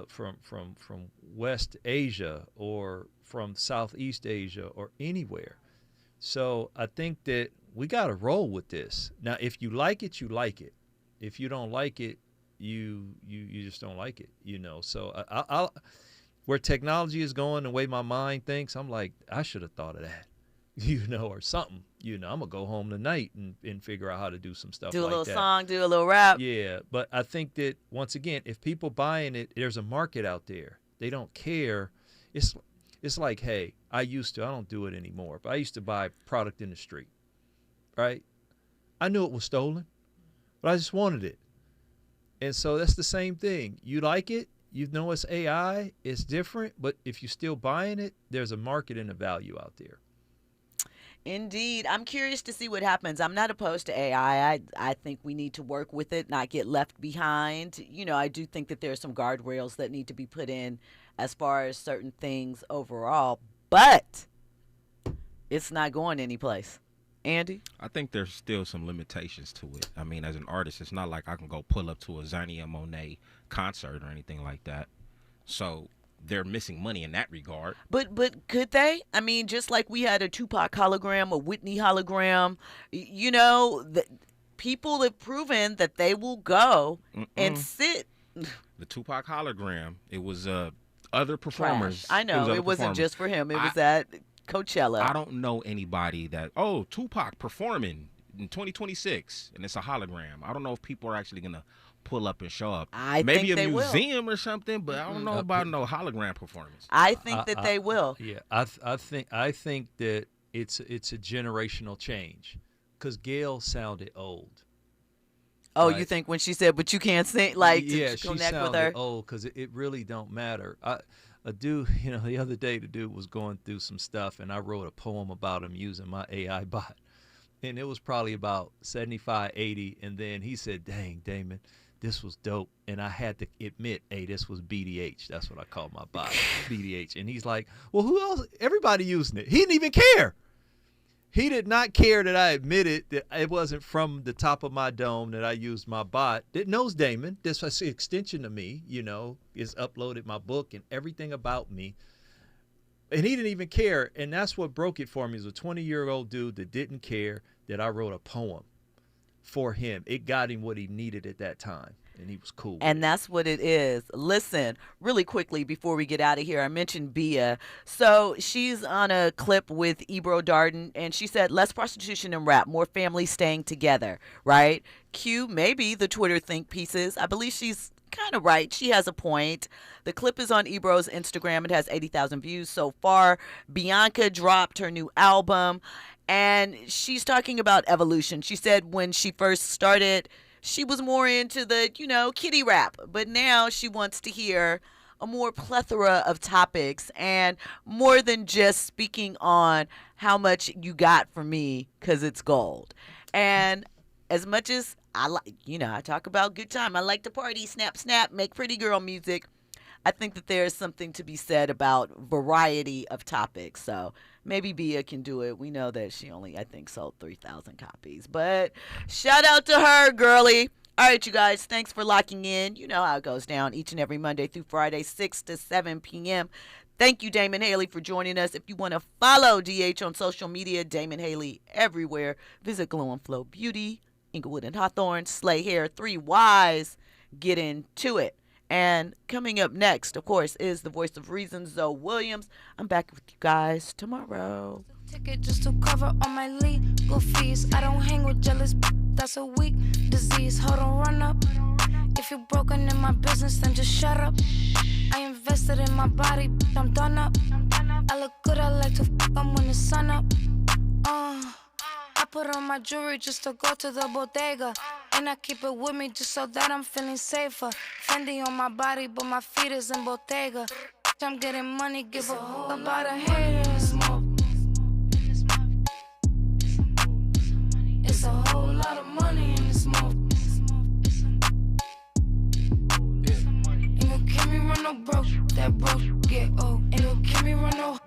from West Asia or from Southeast Asia or anywhere. So I think that we got to roll with this. Now, if you like it, you like it. If you don't like it, you just don't like it, you know. So I'll where technology is going, the way my mind thinks, I'm like, I should have thought of that, you know, or something. You know, I'm going to go home tonight and figure out how to do some stuff like that. Do a little song, do a little rap. Yeah, but I think that, once again, if people buying it, there's a market out there. They don't care. It's like, hey, I don't do it anymore, but I used to buy product in the street, right? I knew it was stolen, but I just wanted it. And so that's the same thing. You like it, you know it's AI, it's different, but if you're still buying it, there's a market and a value out there. Indeed. I'm curious to see what happens. I'm not opposed to AI. I think we need to work with it, not get left behind. You know, I do think that there are some guardrails that need to be put in as far as certain things overall, but it's not going anyplace. Andy? I think there's still some limitations to it. I mean, as an artist, it's not like I can go pull up to a Xania Monet concert or anything like that. So they're missing money in that regard. But could they? I mean, just like we had a Tupac hologram, a Whitney hologram, you know, people have proven that they will go and sit. The Tupac hologram, it was other performers. Trash. I know, it wasn't just for him. It was at Coachella. I don't know anybody that, Tupac performing in 2026, and it's a hologram. I don't know if people are actually going to pull up and show up. Maybe a museum or something, but I don't know about no hologram performance. I think that they will. Yeah, I think that it's a generational change, because Gayle sounded old. Oh, right? You think when she said, "But you can't sing," like yeah, to she connect sounded with her? old, because it really don't matter. A dude, you know, the other day the dude was going through some stuff, and I wrote a poem about him using my AI bot, and it was probably about 75, 80, and then he said, "Dang, Damon, this was dope. And I had to admit, hey, this was BDH. That's what I call my body, BDH. And he's like, well, who else? Everybody using it. He didn't even care. He did not care that I admitted that it wasn't from the top of my dome that I used my bot. That knows Damon. This was an extension of me, you know, is uploaded my book and everything about me. And he didn't even care. And that's what broke it for me. He was a 20-year-old dude that didn't care that I wrote a poem for him. It got him what he needed at that time. And he was cool. And that's what it is. Listen, really quickly before we get out of here, I mentioned Bia. So she's on a clip with Ebro Darden, and she said, less prostitution and rap, more families staying together, right? Q, maybe the Twitter think pieces. I believe she's kind of right. She has a point. The clip is on Ebro's Instagram. It has 80,000 views so far. Bianca dropped her new album, and she's talking about evolution. She said when she first started, she was more into the, you know, kiddie rap, but now she wants to hear a more plethora of topics and more than just speaking on how much you got from me because it's gold. And as much as I like, you know, I talk about good time, I like to party, snap, snap, make pretty girl music. I think that there's something to be said about variety of topics. So maybe Bia can do it. We know that she only, I think, sold 3,000 copies. But shout out to her, girly. All right, you guys, thanks for locking in. You know how it goes down each and every Monday through Friday, 6 to 7 p.m. Thank you, Damon Haley, for joining us. If you want to follow DH on social media, Damon Haley everywhere. Visit Glow and Flow Beauty, Inglewood and Hawthorne, Slay Hair, 3 Ys. Get into it. And coming up next, of course, is the voice of reason, Zoe Williams. I'm back with you guys tomorrow. Ticket just to cover all my legal fees. I don't hang with jealous, that's a weak disease. Hold on, run up. If you're broken in my business, then just shut up. I invested in my body, I'm done up. I look good, I like to I'm when the sun up. I put on my jewelry just to go to the bodega. And I keep it with me just so that I'm feeling safer. Fendi on my body, but my feet is in Bottega. I'm getting money, give a fuck about a hater. It's a whole lot of money in this smoke. Ain't gon' keep me run no broke, that broke get old. Ain't gon' keep me run no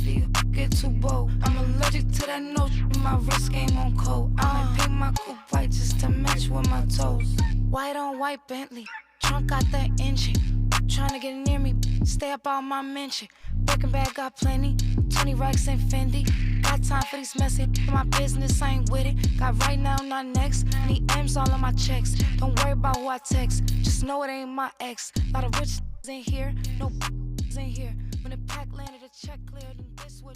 you get too bold. I'm allergic to that note, my wrist game on cold. I might paint my coupe white just to match with my toes. White on white Bentley, trunk got that engine. Tryna get near me, stay up on my mention. Birkin bag got plenty, 20 racks and Fendi. Got time for these messy, my business I ain't with it. Got right now, not next. Need M's all on my checks. Don't worry about who I text, just know it ain't my ex. Lot of rich in here, no in here. When the pack landed, the check cleared, and this would